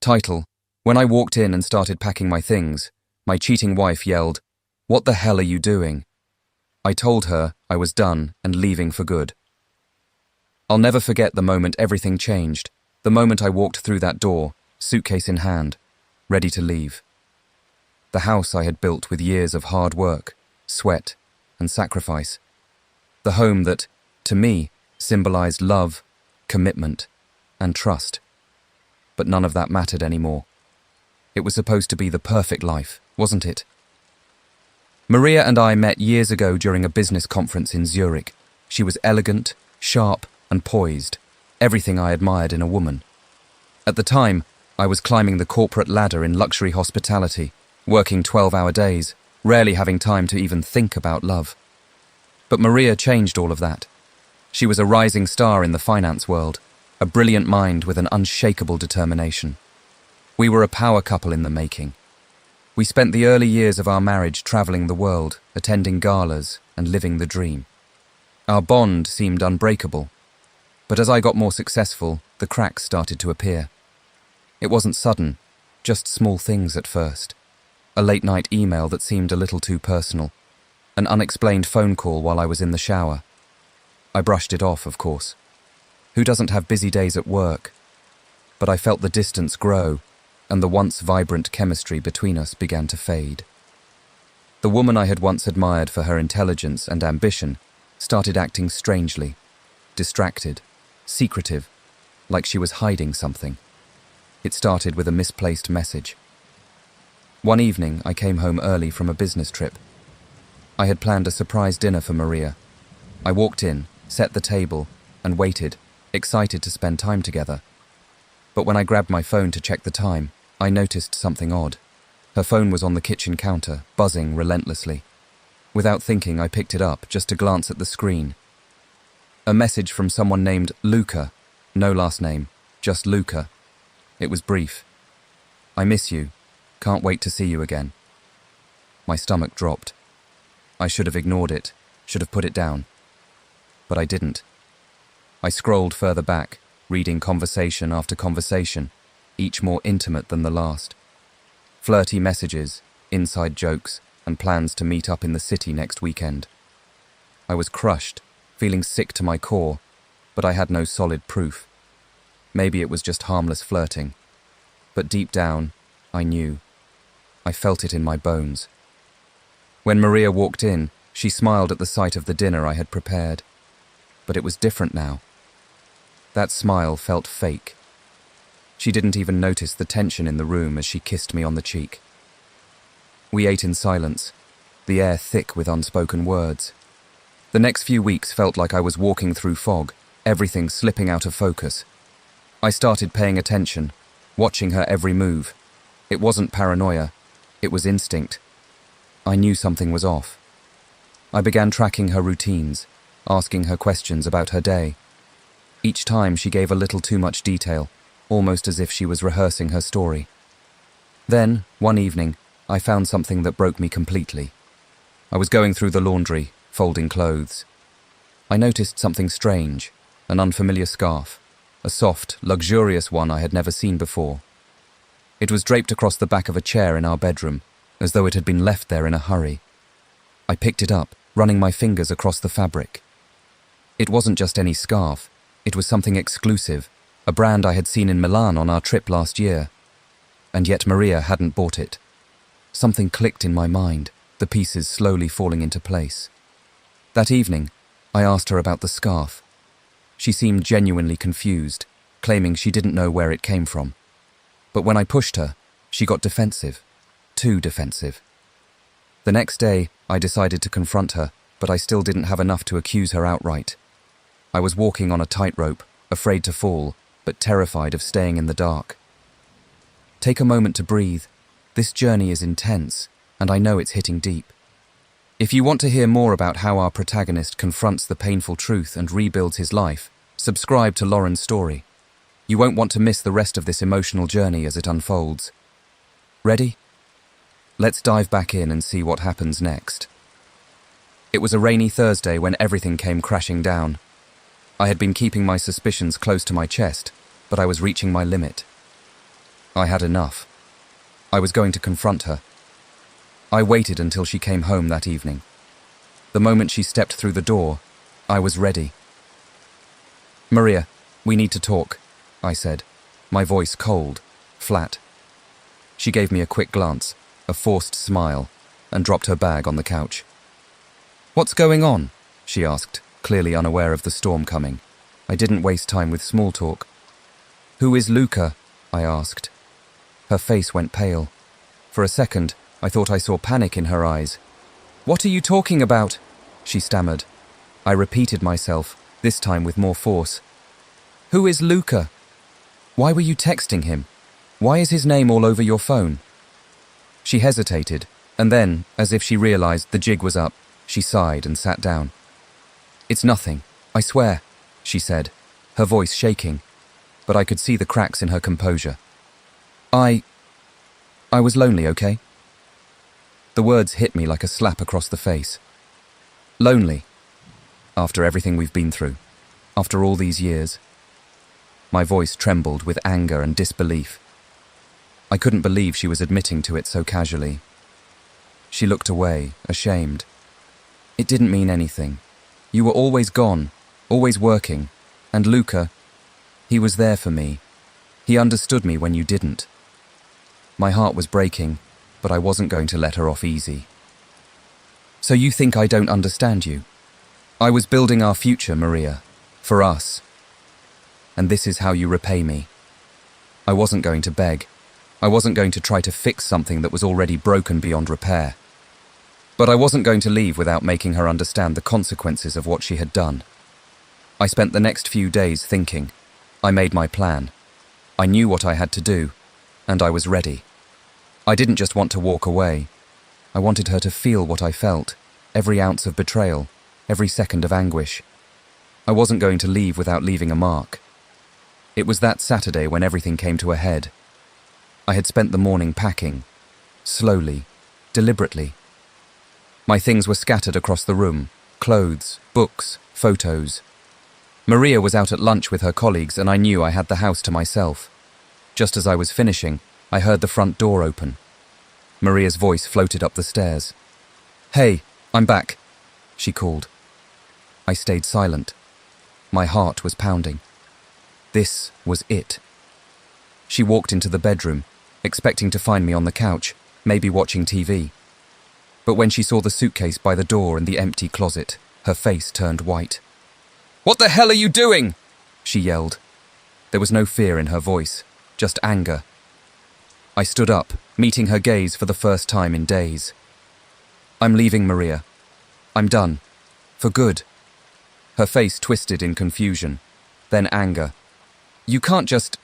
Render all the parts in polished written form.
Title: When I walked in and started packing my things, my cheating wife yelled, "What the hell are you doing?" I told her I was done and leaving for good. I'll never forget the moment everything changed, the moment I walked through that door, suitcase in hand, ready to leave. The house I had built with years of hard work, sweat, and sacrifice. The home that, to me, symbolized love, commitment, and trust. But none of that mattered anymore. It was supposed to be the perfect life, wasn't it? Maria and I met years ago during a business conference in Zurich. She was elegant, sharp, and poised, everything I admired in a woman. At the time, I was climbing the corporate ladder in luxury hospitality, working 12-hour days, rarely having time to even think about love. But Maria changed all of that. She was a rising star in the finance world, a brilliant mind with an unshakable determination. We were a power couple in the making. We spent the early years of our marriage traveling the world, attending galas and living the dream. Our bond seemed unbreakable. But as I got more successful, the cracks started to appear. It wasn't sudden, just small things at first. A late-night email that seemed a little too personal. An unexplained phone call while I was in the shower. I brushed it off, of course. Who doesn't have busy days at work? But I felt the distance grow, and the once vibrant chemistry between us began to fade. The woman I had once admired for her intelligence and ambition started acting strangely, distracted, secretive, like she was hiding something. It started with a misplaced message. One evening, I came home early from a business trip. I had planned a surprise dinner for Maria. I walked in, set the table, and waited, excited to spend time together. But when I grabbed my phone to check the time, I noticed something odd. Her phone was on the kitchen counter, buzzing relentlessly. Without thinking, I picked it up just to glance at the screen. A message from someone named Luca. No last name, just Luca. It was brief. "I miss you. Can't wait to see you again." My stomach dropped. I should have ignored it, should have put it down. But I didn't. I scrolled further back, reading conversation after conversation, each more intimate than the last. Flirty messages, inside jokes, and plans to meet up in the city next weekend. I was crushed, feeling sick to my core, but I had no solid proof. Maybe it was just harmless flirting. But deep down, I knew. I felt it in my bones. When Maria walked in, she smiled at the sight of the dinner I had prepared. But it was different now. That smile felt fake. She didn't even notice the tension in the room as she kissed me on the cheek. We ate in silence, the air thick with unspoken words. The next few weeks felt like I was walking through fog, everything slipping out of focus. I started paying attention, watching her every move. It wasn't paranoia, it was instinct. I knew something was off. I began tracking her routines, asking her questions about her day. Each time she gave a little too much detail, almost as if she was rehearsing her story. Then, one evening, I found something that broke me completely. I was going through the laundry, folding clothes. I noticed something strange, an unfamiliar scarf, a soft, luxurious one I had never seen before. It was draped across the back of a chair in our bedroom, as though it had been left there in a hurry. I picked it up, running my fingers across the fabric. It wasn't just any scarf, it was something exclusive, a brand I had seen in Milan on our trip last year. And yet Maria hadn't bought it. Something clicked in my mind, the pieces slowly falling into place. That evening, I asked her about the scarf. She seemed genuinely confused, claiming she didn't know where it came from. But when I pushed her, she got defensive. Too defensive. The next day, I decided to confront her, but I still didn't have enough to accuse her outright. I was walking on a tightrope, afraid to fall, but terrified of staying in the dark. Take a moment to breathe. This journey is intense, and I know it's hitting deep. If you want to hear more about how our protagonist confronts the painful truth and rebuilds his life, subscribe to Lauren's story. You won't want to miss the rest of this emotional journey as it unfolds. Ready? Let's dive back in and see what happens next. It was a rainy Thursday when everything came crashing down. I had been keeping my suspicions close to my chest, but I was reaching my limit. I had enough. I was going to confront her. I waited until she came home that evening. The moment she stepped through the door, I was ready. "Maria, we need to talk," I said, my voice cold, flat. She gave me a quick glance, a forced smile, and dropped her bag on the couch. "What's going on?" she asked, clearly unaware of the storm coming. I didn't waste time with small talk. "Who is Luca?" I asked. Her face went pale. For a second, I thought I saw panic in her eyes. "What are you talking about?" she stammered. I repeated myself, this time with more force. "Who is Luca? Why were you texting him? Why is his name all over your phone?" She hesitated, and then, as if she realized the jig was up, she sighed and sat down. "It's nothing, I swear," she said, her voice shaking, but I could see the cracks in her composure. I was lonely, okay?" The words hit me like a slap across the face. Lonely. After everything we've been through. After all these years. My voice trembled with anger and disbelief. I couldn't believe she was admitting to it so casually. She looked away, ashamed. "It didn't mean anything. You were always gone, always working. And Luca, he was there for me. He understood me when you didn't." My heart was breaking, but I wasn't going to let her off easy. "So you think I don't understand you? I was building our future, Maria. For us. And this is how you repay me." I wasn't going to beg. I wasn't going to try to fix something that was already broken beyond repair. But I wasn't going to leave without making her understand the consequences of what she had done. I spent the next few days thinking. I made my plan. I knew what I had to do, and I was ready. I didn't just want to walk away. I wanted her to feel what I felt, every ounce of betrayal, every second of anguish. I wasn't going to leave without leaving a mark. It was that Saturday when everything came to a head. I had spent the morning packing, slowly, deliberately. My things were scattered across the room, clothes, books, photos. Maria was out at lunch with her colleagues and I knew I had the house to myself. Just as I was finishing, I heard the front door open. Maria's voice floated up the stairs. "Hey, I'm back," she called. I stayed silent. My heart was pounding. This was it. She walked into the bedroom, expecting to find me on the couch, maybe watching TV. But when she saw the suitcase by the door and the empty closet, her face turned white. "What the hell are you doing?" she yelled. There was no fear in her voice, just anger. I stood up, meeting her gaze for the first time in days. "I'm leaving, Maria. I'm done. For good." Her face twisted in confusion, then anger. "You can't just—"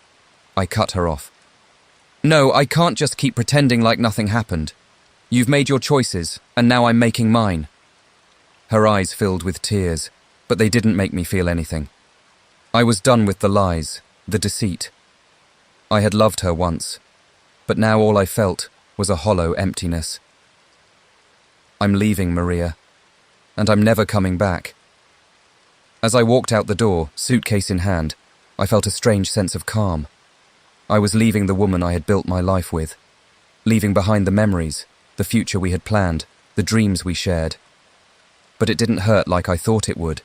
I cut her off. "No, I can't just keep pretending like nothing happened. You've made your choices, and now I'm making mine." Her eyes filled with tears, but they didn't make me feel anything. I was done with the lies, the deceit. I had loved her once, but now all I felt was a hollow emptiness. "I'm leaving, Maria, and I'm never coming back." As I walked out the door, suitcase in hand, I felt a strange sense of calm. I was leaving the woman I had built my life with, leaving behind the memories, the future we had planned, the dreams we shared. But it didn't hurt like I thought it would.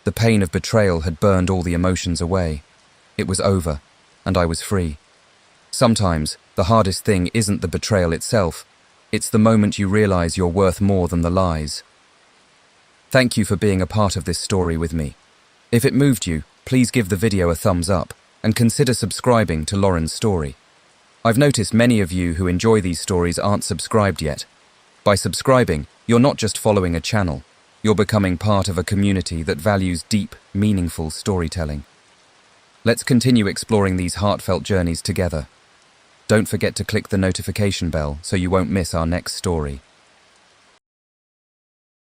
The pain of betrayal had burned all the emotions away. It was over, and I was free. Sometimes, the hardest thing isn't the betrayal itself, it's the moment you realize you're worth more than the lies. Thank you for being a part of this story with me. If it moved you, please give the video a thumbs up and consider subscribing to Lauren's story. I've noticed many of you who enjoy these stories aren't subscribed yet. By subscribing, you're not just following a channel, you're becoming part of a community that values deep, meaningful storytelling. Let's continue exploring these heartfelt journeys together. Don't forget to click the notification bell so you won't miss our next story.